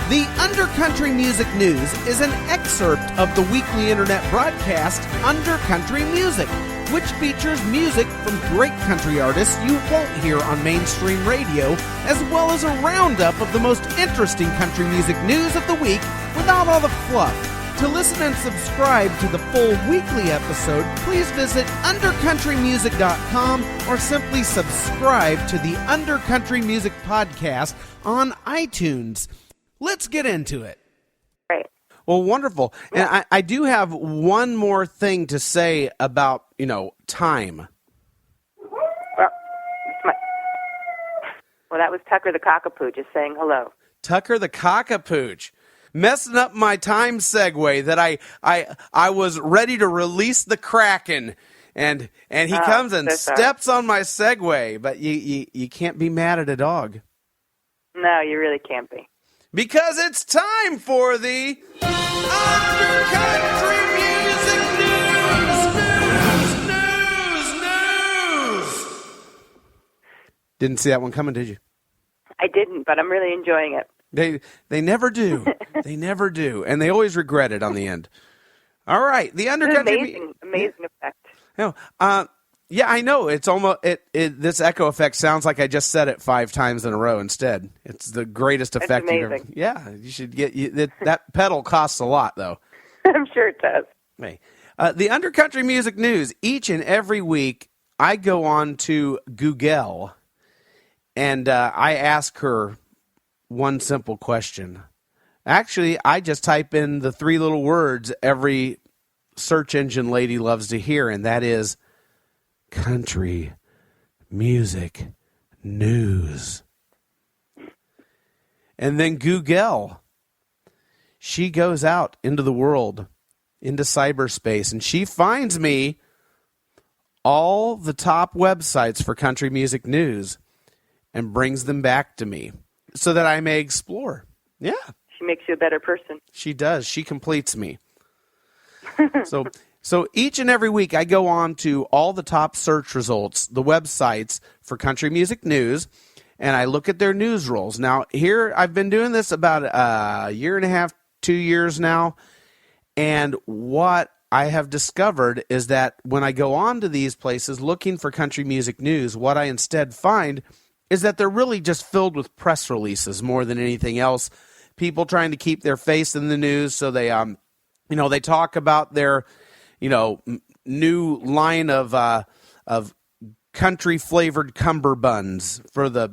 The Undercountry Music News is an excerpt of the weekly internet broadcast Undercountry Music, which features music from great country artists you won't hear on mainstream radio, as well as a roundup of the most interesting country music news of the week without all the fluff. To listen and subscribe to the full weekly episode, please visit undercountrymusic.com or simply subscribe to the Undercountry Music Podcast on iTunes. Let's get into it. Right. Well, wonderful. Yeah. And I do have one more thing to say about, time. Well, that was Tucker the Cockapoo just saying hello. Tucker the Cockapooch. Messing up my time segue that I was ready to release the Kraken. And he comes and steps on my segue. But you can't be mad at a dog. No, you really can't be. Because it's time for the Undercountry Music News. Didn't see that one coming, did you? I didn't, but I'm really enjoying it. They never do. They never do. And they always regret it on the end. All right. The Undercountry... Amazing effect. No, yeah, I know. It's almost this echo effect sounds like I just said it 5 times in a row instead. It's the greatest effect you've ever... Yeah, you should get... that pedal costs a lot, though. I'm sure it does. Hey. The Undercountry Music News. Each and every week, I go on to Google, and I ask her one simple question. Actually, I just type in the 3 little words every search engine lady loves to hear, and that is country music news. And then Google, she goes out into the world, into cyberspace, and she finds me all the top websites for country music news and brings them back to me so that I may explore. Yeah. She makes you a better person. She does. She completes me. So each and every week I go on to all the top search results, the websites for country music news, and I look at their news rolls. Now, here I've been doing this about a year and a half, 2 years now, and what I have discovered is that when I go on to these places looking for country music news, what I instead find is that they're really just filled with press releases more than anything else. People trying to keep their face in the news, so they they talk about their new line of country flavored cummerbunds for the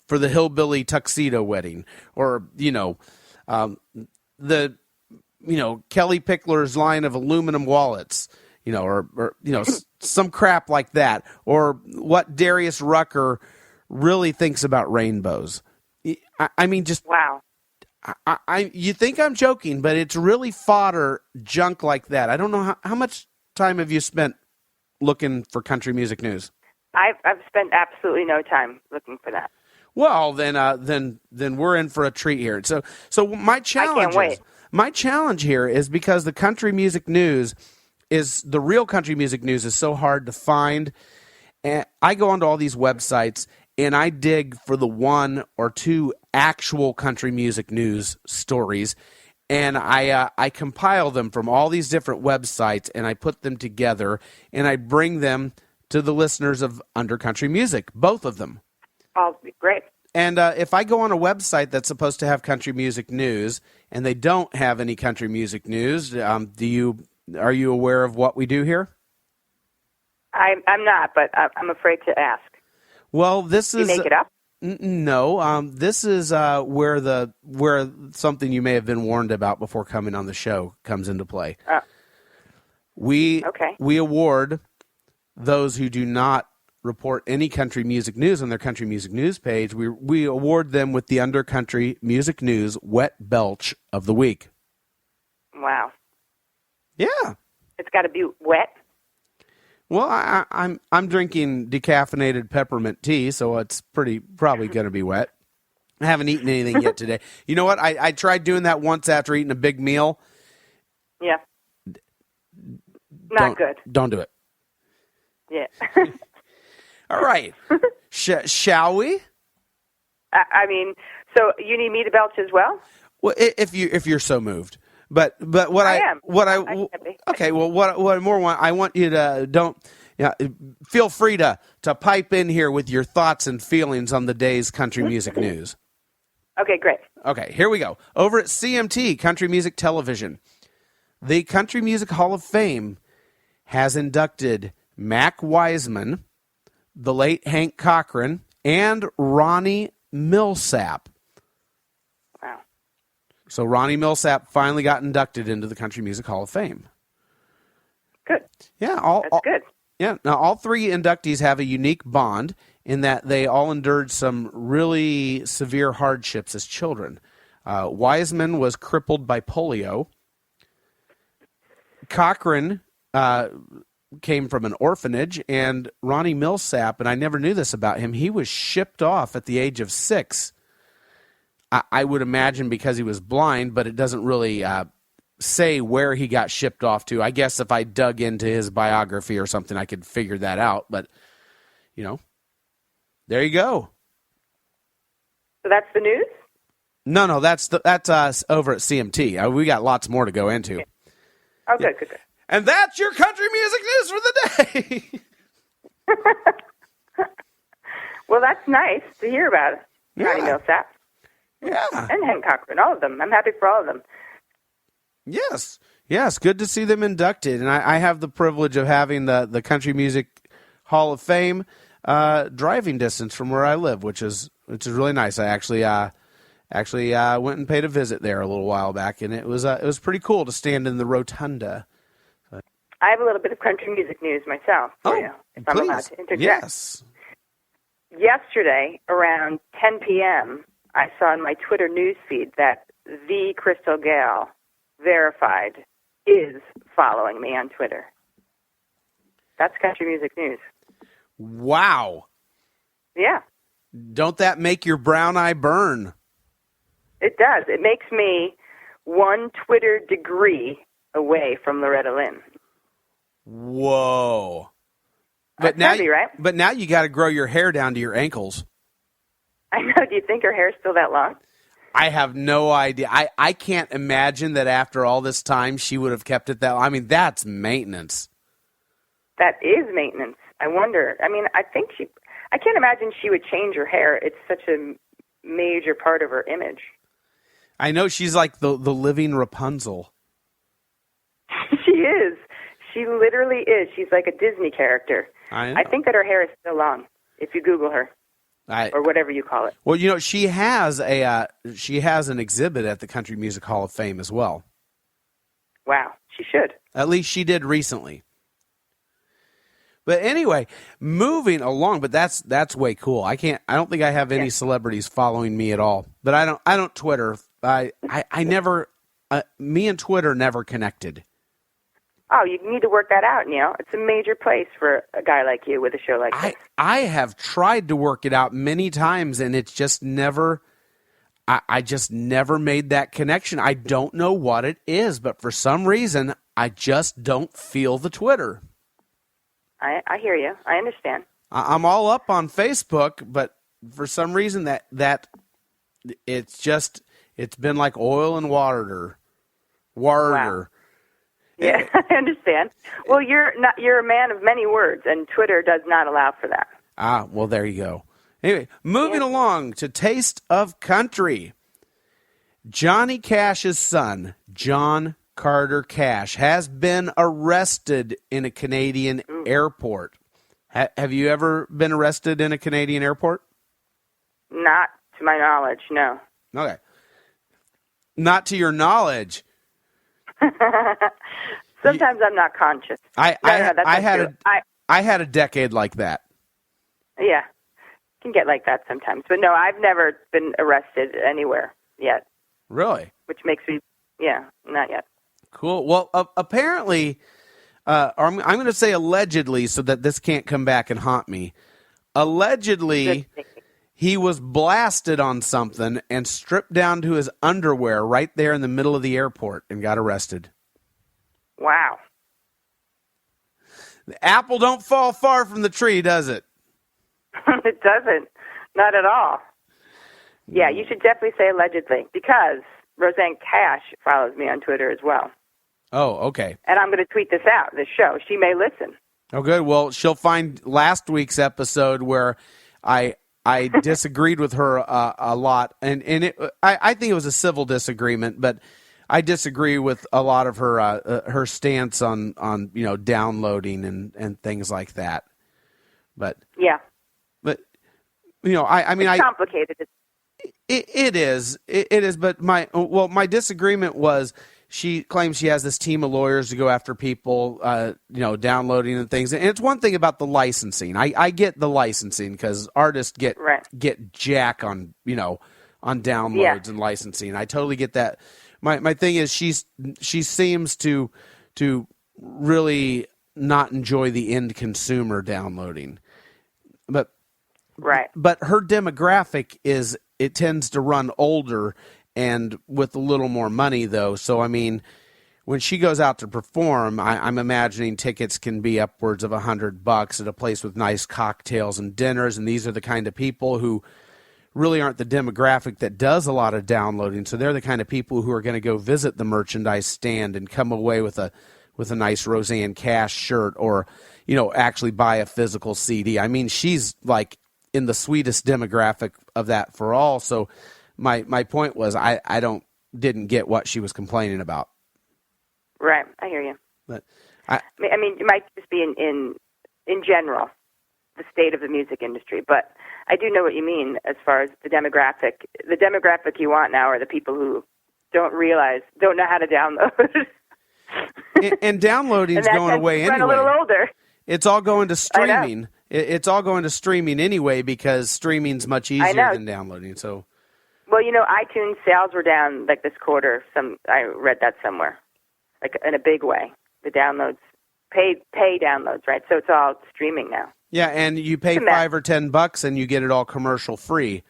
hillbilly tuxedo wedding, or Kelly Pickler's line of aluminum wallets, or some crap like that, or what Darius Rucker really thinks about rainbows. I mean, just wow. You think I'm joking, but it's really fodder junk like that. I don't know how much time have you spent looking for country music news? I've spent absolutely no time looking for that. Well, then we're in for a treat here. So my challenge, I can't wait. My challenge here is because the country music news the real country music news is so hard to find. And I go onto all these websites and I dig for the 1 or 2 actual country music news stories, and I compile them from all these different websites, and I put them together, and I bring them to the listeners of Undercountry Music, both of them. Oh, great. And if I go on a website that's supposed to have country music news, and they don't have any country music news, are you aware of what we do here? I'm not, but I'm afraid to ask. Well, this is... You make it up? No, this is where something you may have been warned about before coming on the show comes into play. We award those who do not report any country music news on their country music news page. We award them with the Undercountry Music News Wet Belch of the Week. Wow. Yeah. It's got to be wet. Well, I'm drinking decaffeinated peppermint tea, so it's probably going to be wet. I haven't eaten anything yet today. You know what? I tried doing that once after eating a big meal. Yeah. Not good. Don't do it. Yeah. All right. Shall we? I mean, So you need me to belch as well? Well, if you're so moved. But what I am. okay. Well, what I more want, I want you to feel free to pipe in here with your thoughts and feelings on the day's country music news. Okay, great. Okay, here we go. Over at CMT, Country Music Television, the Country Music Hall of Fame has inducted Mac Wiseman, the late Hank Cochran, and Ronnie Milsap. Wow. So Ronnie Milsap finally got inducted into the Country Music Hall of Fame. Good. Yeah, That's good. Yeah. Now, all three inductees have a unique bond in that they all endured some really severe hardships as children. Wiseman was crippled by polio. Cochran came from an orphanage, and Ronnie Milsap, and I never knew this about him, he was shipped off at the age of 6. I would imagine because he was blind, but it doesn't really say where he got shipped off to. I guess if I dug into his biography or something, I could figure that out. But, there you go. So that's the news? No, that's us over at CMT. We got lots more to go into. Oh, good. And that's your country music news for the day. Well, that's nice to hear about it. Ronnie Milsap. Yeah. And Hank Cochran, all of them. I'm happy for all of them. Yes, good to see them inducted. And I have the privilege of having the Country Music Hall of Fame driving distance from where I live, which is really nice. I actually went and paid a visit there a little while back, and it was pretty cool to stand in the rotunda. I have a little bit of country music news myself for you, if I'm allowed to interject. Yes. Yesterday, around 10 p.m., I saw in my Twitter news feed that the Crystal Gale, verified, is following me on Twitter. That's country music news. Wow. Yeah. Don't that make your brown eye burn? It does. It makes me one Twitter degree away from Loretta Lynn. Whoa. That's heavy, right? But now you got to grow your hair down to your ankles. I know. Do you think her hair's still that long? I have no idea. I can't imagine that after all this time she would have kept it that long. I mean, that's maintenance. That is maintenance. I wonder. I mean, I can't imagine she would change her hair. It's such a major part of her image. I know she's like the living Rapunzel. She is. She literally is. She's like a Disney character. I know. I think that her hair is still long, if you Google her. Or whatever you call it. Well, she has an exhibit at the Country Music Hall of Fame as well. Wow, she should. At least she did recently. But anyway, moving along, but that's way cool. I don't think I have any celebrities following me at all. But I don't Twitter. I never me and Twitter never connected. Oh, you need to work that out, Neil. It's a major place for a guy like you with a show like this. I have tried to work it out many times, and it's just never. I just never made that connection. I don't know what it is, but for some reason, I just don't feel the Twitter. I hear you. I understand. I'm all up on Facebook, but for some reason that it's been like oil and water. Wow. Yeah, I understand. Well, you're a man of many words, and Twitter does not allow for that. Well, there you go. Anyway, moving along to Taste of Country. Johnny Cash's son, John Carter Cash, has been arrested in a Canadian airport. Have you ever been arrested in a Canadian airport? Not to my knowledge, no. Okay. Not to your knowledge. Sometimes I'm not conscious. I had a decade like that. Yeah, can get like that sometimes. But no, I've never been arrested anywhere yet. Really? Which makes me, not yet. Cool. Well, apparently, I'm going to say allegedly so that this can't come back and haunt me. Allegedly, he was blasted on something and stripped down to his underwear right there in the middle of the airport and got arrested. Wow. The apple don't fall far from the tree, does it? It doesn't. Not at all. Yeah, you should definitely say allegedly, because Roseanne Cash follows me on Twitter as well. Oh, okay. And I'm going to tweet this out, this show. She may listen. Oh, good. Well, she'll find last week's episode where I disagreed with her a lot, and I think it was a civil disagreement, but I disagree with a lot of her stance on downloading and things like that. But yeah, I mean, it's complicated. It is. But my disagreement was, she claims she has this team of lawyers to go after people, downloading and things. And it's one thing about the licensing. I get the licensing because artists get jack on downloads and licensing. I totally get that. My thing is, she seems to really not enjoy the end consumer downloading, but her demographic it tends to run older and with a little more money, though. So, I mean, when she goes out to perform, I'm imagining tickets can be upwards of $100 at a place with nice cocktails and dinners. And these are the kind of people who really aren't the demographic that does a lot of downloading. So they're the kind of people who are going to go visit the merchandise stand and come away with a nice Roseanne Cash shirt, or, actually buy a physical CD. I mean, she's like in the sweetest demographic of that for all. So my point was, I didn't get what she was complaining about. Right, I hear you. But I mean, it might just be in general the state of the music industry, but I do know what you mean as far as the demographic. The demographic you want now are the people who don't know how to download. and downloading is going away anyway. A little older. It's all going to streaming. It's all going to streaming anyway, because streaming's much easier than downloading. So, well, iTunes sales were down like this quarter. I read that somewhere, like in a big way. The downloads, pay downloads, right? So it's all streaming now. Yeah, and you pay $5 or $10 and you get it all commercial free.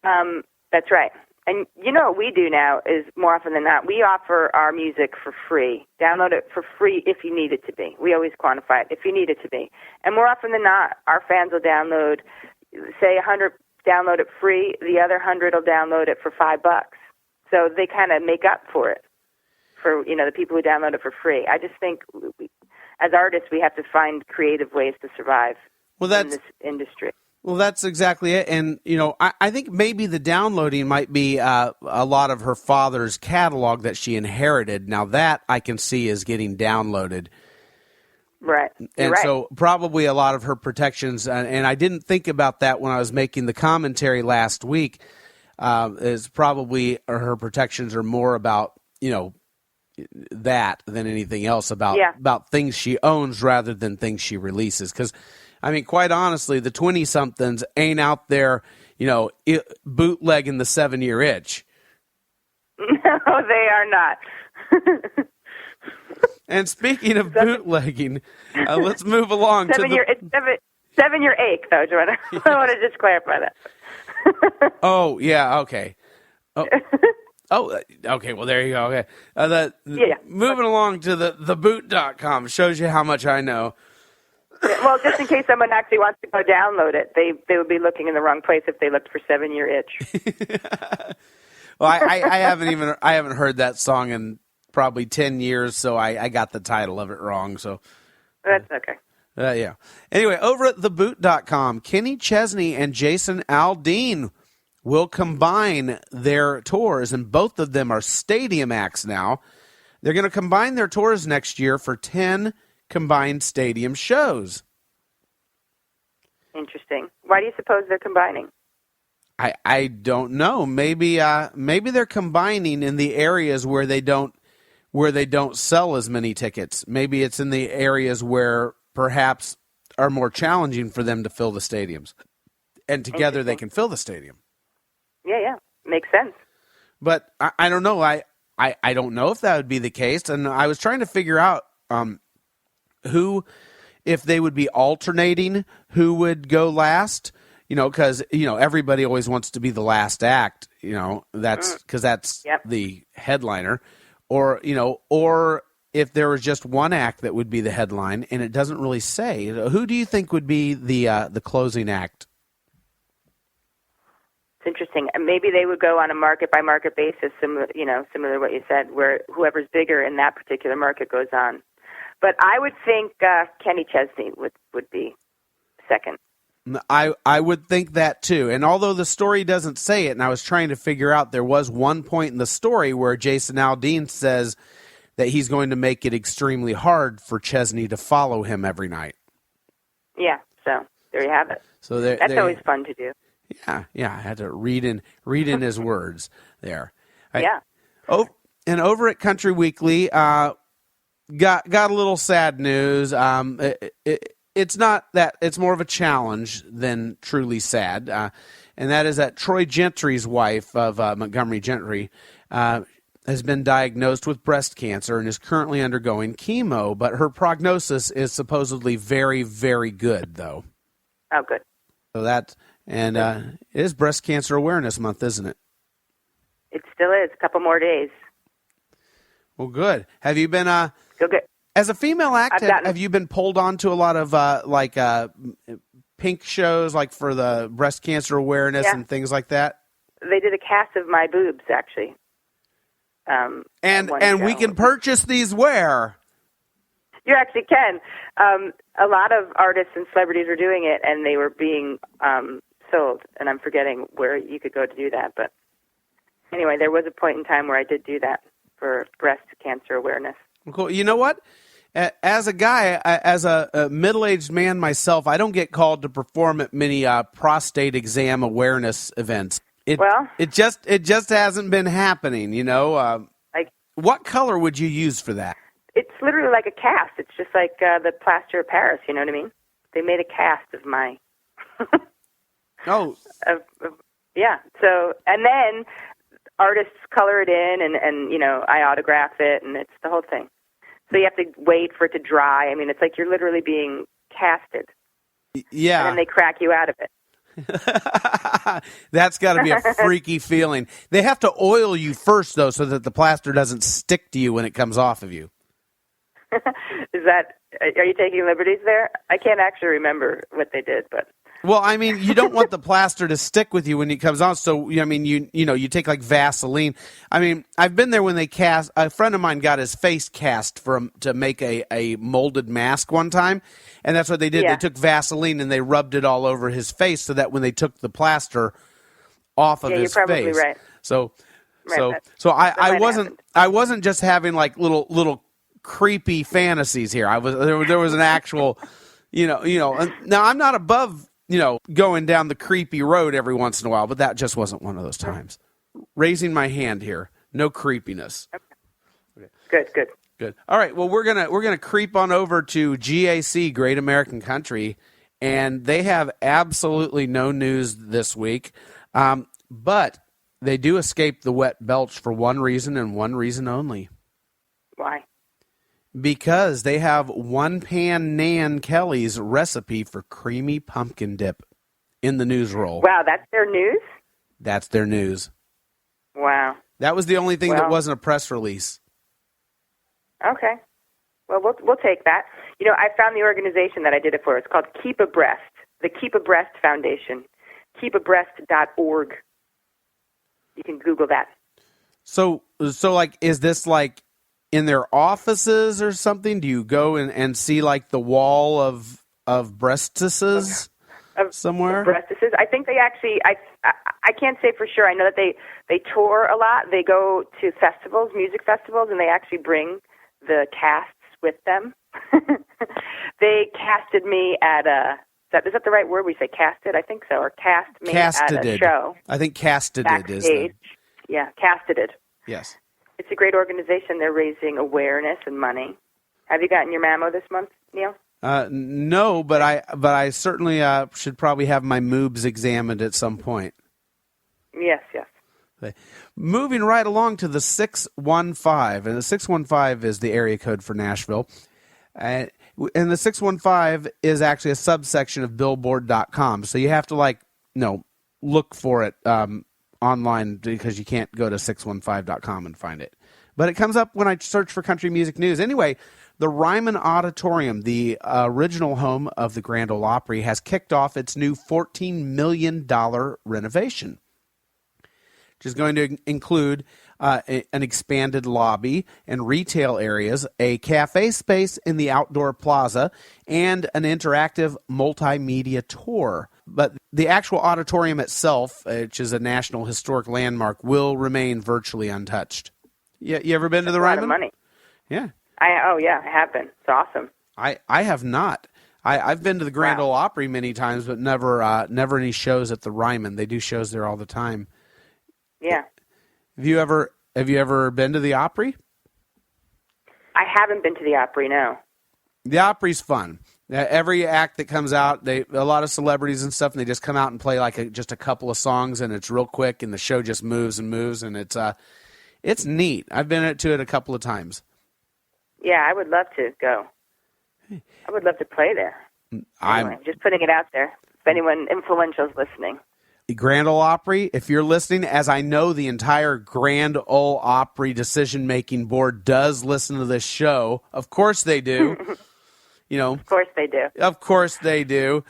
That's right. And what we do now is, more often than not, we offer our music for free. Download it for free if you need it to be. We always quantify it, if you need it to be. And more often than not, our fans will download, say 100 download it free, the other 100 will download it for $5. So they kind of make up for it, for the people who download it for free. I just think as artists, we have to find creative ways to survive in this industry. Well, that's exactly it. And, I think maybe the downloading might be a lot of her father's catalog that she inherited. Now, that I can see is getting downloaded. Right. And so probably a lot of her protections, and I didn't think about that when I was making the commentary last week, is probably her protections are more about, that than anything else, about things she owns rather than things she releases. Because, I mean, quite honestly, the 20-somethings ain't out there, bootlegging the 7-year itch. No, they are not. And speaking of bootlegging, let's move along to the 7-year ache, though, Joanna. I want to just clarify that. Oh, yeah, okay. Oh, okay, well, there you go. Okay. Moving along to the boot.com shows you how much I know. Well, just in case someone actually wants to go download it, they would be looking in the wrong place if they looked for 7-year itch. Well, I haven't heard that song in probably 10 years, so I got the title of it wrong. So that's okay. Yeah. Anyway, over at theboot.com, Kenny Chesney and Jason Aldean will combine their tours, and both of them are stadium acts now. They're going to combine their tours next year for 10 combined stadium shows. Interesting. Why do you suppose they're combining? I don't know. Maybe they're combining in the areas where they don't sell as many tickets. Maybe it's in the areas where perhaps are more challenging for them to fill the stadiums, and together they can fill the stadium. Yeah, makes sense. But I don't know. I don't know if that would be the case, and I was trying to figure out who, if they would be alternating, who would go last. Because everybody always wants to be the last act. That's because that's the headliner, or if there was just one act that would be the headline, and it doesn't really say. Who do you think would be the closing act? interesting. And maybe they would go on a market-by-market basis, similar to what you said, where whoever's bigger in that particular market goes on. But I would think Kenny Chesney would be second. I would think that too. And although the story doesn't say it, and I was trying to figure out, there was one point in the story where Jason Aldean says that he's going to make it extremely hard for Chesney to follow him every night. Yeah, so there you have it. So that's always fun to do. Yeah, I had to read in his words there. Yeah. And over at Country Weekly, got a little sad news. It's not that, it's more of a challenge than truly sad, and that is that Troy Gentry's wife of Montgomery Gentry has been diagnosed with breast cancer and is currently undergoing chemo, but her prognosis is supposedly very, very good, though. Oh, good. So it is Breast Cancer Awareness Month, isn't it? It still is. A couple more days. Well, good. Have you been Go good. As a female act, have you been pulled on to a lot of pink shows, like for the breast cancer awareness and things like that? They did a cast of my boobs, actually. And we can purchase these where? You actually can. A lot of artists and celebrities were doing it, and they were being sold. And I'm forgetting where you could go to do that. But anyway, there was a point in time where I did do that for breast cancer awareness. Cool. You know what? As a guy, as a middle-aged man myself, I don't get called to perform at many prostate exam awareness events. It just hasn't been happening, you know. What color would you use for that? It's literally like a cast. It's just like the plaster of Paris, you know what I mean? They made a cast of my... Yeah. So, and then artists color it in, and you know, I autograph it, and it's the whole thing. So you have to wait for it to dry. I mean, it's like you're literally being casted. Yeah. And then they crack you out of it. That's got to be a freaky feeling. They have to oil you first, though, so that the plaster doesn't stick to you when it comes off of you. Are you taking liberties there? I can't actually remember what they did, but... Well, I mean, you don't want the plaster to stick with you when it comes on. So, I mean, you take like Vaseline. I mean, I've been there when they cast. A friend of mine got his face cast to make a molded mask one time, and that's what they did. Yeah. They took Vaseline and they rubbed it all over his face so that when they took the plaster off of his face. You're probably right. So I wasn't just having like little creepy fantasies here. There was an actual, Now I'm not above. Going down the creepy road every once in a while, but that just wasn't one of those times. Raising my hand here, no creepiness. Okay. Good. All right. Well, we're gonna creep on over to GAC, Great American Country, and they have absolutely no news this week, but they do escape the wet belch for one reason and one reason only. Why? Because they have One Pan Nan Kelly's recipe for creamy pumpkin dip in the news roll. Wow, that's their news? That's their news. Wow. That was the only thing that wasn't a press release. Okay. Well, we'll take that. I found the organization that I did it for. It's called Keep Abreast, the Keep Abreast Foundation, keepabreast.org. You can Google that. So like, is this like in their offices or something? Do you go and see like the wall of breastises somewhere? Breastises. I think they actually. I can't say for sure. I know that they tour a lot. They go to festivals, music festivals, and they actually bring the casts with them. They casted me at a. Is that the right word? We say casted. I think so. Or cast me at a show. I think casted is. Yeah, casted it. Yes. It's a great organization. They're raising awareness and money. Have you gotten your mammo this month, Neil? No, but I certainly should probably have my moobs examined at some point. Yes. Okay. Moving right along to the 615, and the 615 is the area code for Nashville. And the 615 is actually a subsection of Billboard.com, so you have to look for it online because you can't go to 615.com and find it. But it comes up when I search for country music news. Anyway, the Ryman Auditorium, the original home of the Grand Ole Opry, has kicked off its new $14 million renovation. which is going to include an expanded lobby and retail areas, a cafe space in the outdoor plaza, and an interactive multimedia tour. But the actual auditorium itself, which is a National Historic Landmark, will remain virtually untouched. You ever been to the Ryman? A lot of money. Yeah. I have been. It's awesome. I have not. I've been to the Grand Ole Opry many times, but never any shows at the Ryman. They do shows there all the time. Yeah. Have you ever been to the Opry? I haven't been to the Opry, no. The Opry's fun. Every act that comes out, a lot of celebrities and stuff, and they just come out and play like just a couple of songs, and it's real quick, and the show just moves and moves, and it's neat. I've been to it a couple of times. Yeah, I would love to go. I would love to play there. Anyway, just putting it out there. If anyone influential is listening. The Grand Ole Opry, if you're listening, as I know the entire Grand Ole Opry decision-making board does listen to this show. Of course they do. Of course they do. Of course they do.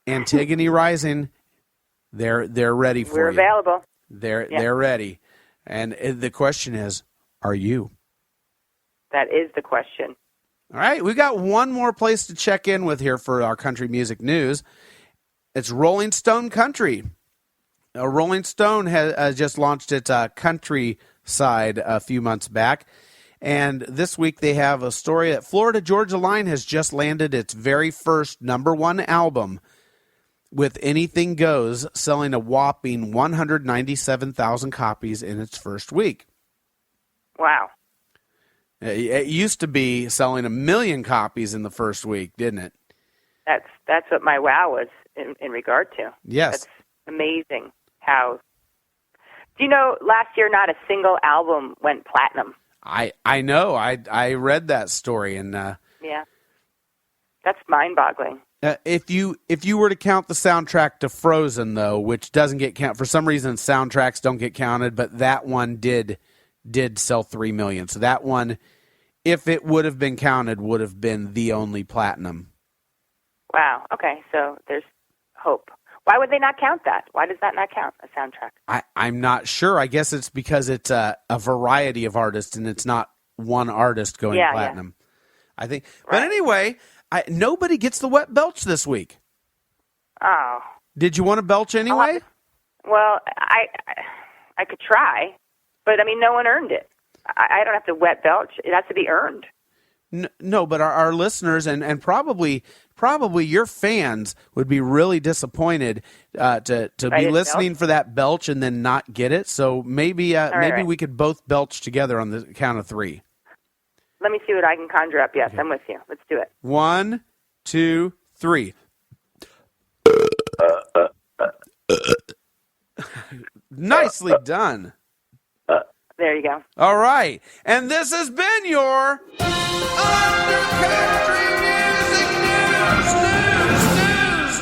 Antigone Rising, they're ready for you. We're available. They're ready. And the question is, are you? That is the question. All right, we got one more place to check in with here for our country music news. It's Rolling Stone Country. Rolling Stone has just launched its country side a few months back. And this week they have a story that Florida Georgia Line has just landed its very first #1 album with Anything Goes, selling a whopping 197,000 copies in its first week. Wow. It used to be selling 1 million copies in the first week, didn't it? That's what my wow was in regard to. Yes. That's amazing how... Do you know, last year not a single album went platinum? I know. I read that story. And yeah. That's mind-boggling. If you were to count the soundtrack to Frozen, though, which doesn't get counted, for some reason soundtracks don't get counted, but that one did sell 3 million. So that one, if it would have been counted, would have been the only platinum. Wow. Okay, so there's hope. Why would they not count that? Why does that not count, a soundtrack? I'm not sure. I guess it's because it's a variety of artists, and it's not one artist going platinum. Yeah. I think. Right. But anyway, nobody gets the wet belch this week. Oh. Did you want to belch anyway? Well, I could try, but, no one earned it. I don't have to wet belch. It has to be earned. No, but our listeners and probably your fans would be really disappointed to be listening belch for that belch and then not get it. So maybe we could both belch together on the count of 3. Let me see what I can conjure up. Yes, okay. I'm with you. Let's do it. 1, 2, 3. Nicely done. There you go. All right. And this has been your Undercountry Music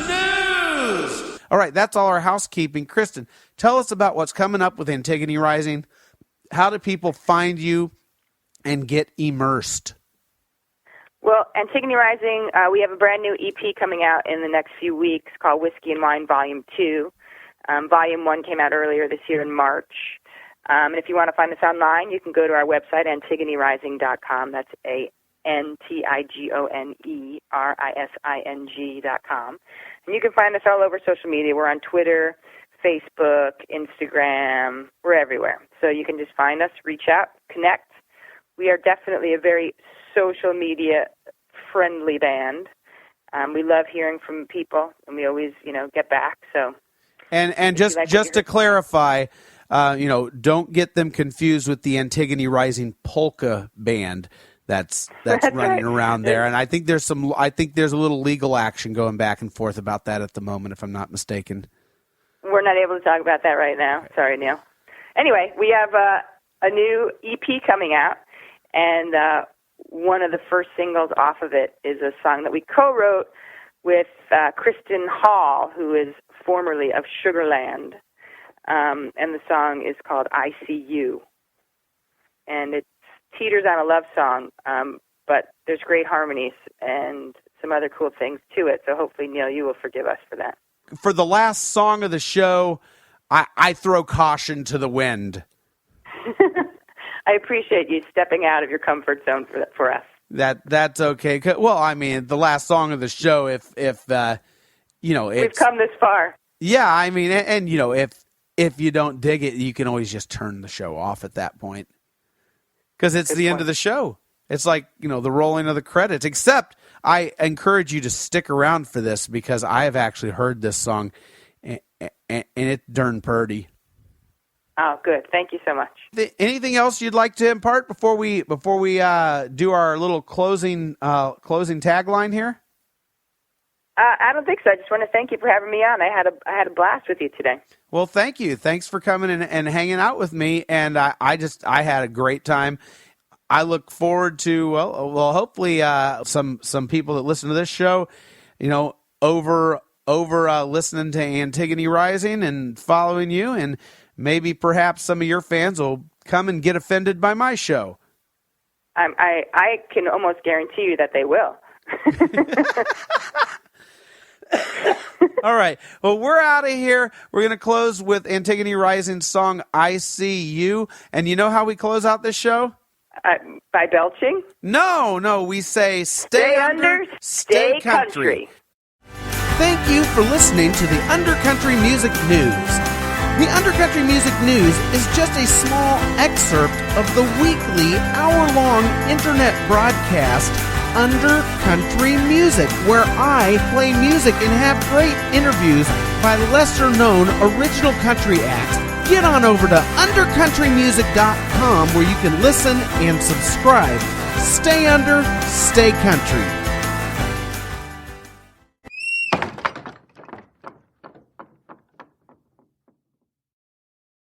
News. All right, that's all our housekeeping. Kristen, tell us about what's coming up with Antigone Rising. How do people find you and get immersed? Well, Antigone Rising, we have a brand new EP coming out in the next few weeks called Whiskey and Wine Volume 2. Volume 1 came out earlier this year in March. And if you want to find us online, you can go to our website, antigonerising.com. That's ANTIGONERISING.com. And you can find us all over social media. We're on Twitter, Facebook, Instagram. We're everywhere. So you can just find us, reach out, connect. We are definitely a very social media friendly band. We love hearing from people, and we always, get back. So, and just to clarify, don't get them confused with the Antigone Rising polka band that's running right around there. And I think there's a little legal action going back and forth about that at the moment, if I'm not mistaken. We're not able to talk about that right now. Sorry, Neil. Anyway, we have a new EP coming out, and one of the first singles off of it is a song that we co-wrote with Kristen Hall, who is formerly of Sugarland. And the song is called I See You. And it teeters on a love song, but there's great harmonies and some other cool things to it. So hopefully, Neil, you will forgive us for that. For the last song of the show, I throw caution to the wind. I appreciate you stepping out of your comfort zone for us. That's okay. Well, I mean, the last song of the show, if you know, we've come this far. Yeah, I mean, and you know, if you don't dig it, you can always just turn the show off at that point, because it's the end of the show. It's like, you know, the rolling of the credits. Except, I encourage you to stick around for this, because I have actually heard this song, and it's darn purty. Oh, good. Thank you so much. Anything else you'd like to impart before we do our little closing tagline here? I don't think so. I just want to thank you for having me on. I had a blast with you today. Well, thank you. Thanks for coming and hanging out with me. And I had a great time. I look forward to well, hopefully some people that listen to this show, you know, over listening to Antigone Rising and following you, and maybe perhaps some of your fans will come and get offended by my show. I can almost guarantee you that they will. All right. Well, we're out of here. We're going to close with Antigone Rising's song, I See You. And you know how we close out this show? By belching? No. We say, stay under, stay country. Thank you for listening to the Undercountry Music News. The Undercountry Music News is just a small excerpt of the weekly hour-long internet broadcast Undercountry Music, where I play music and have great interviews by lesser-known original country acts. Get on over to undercountrymusic.com, where you can listen and subscribe. Stay under, stay country.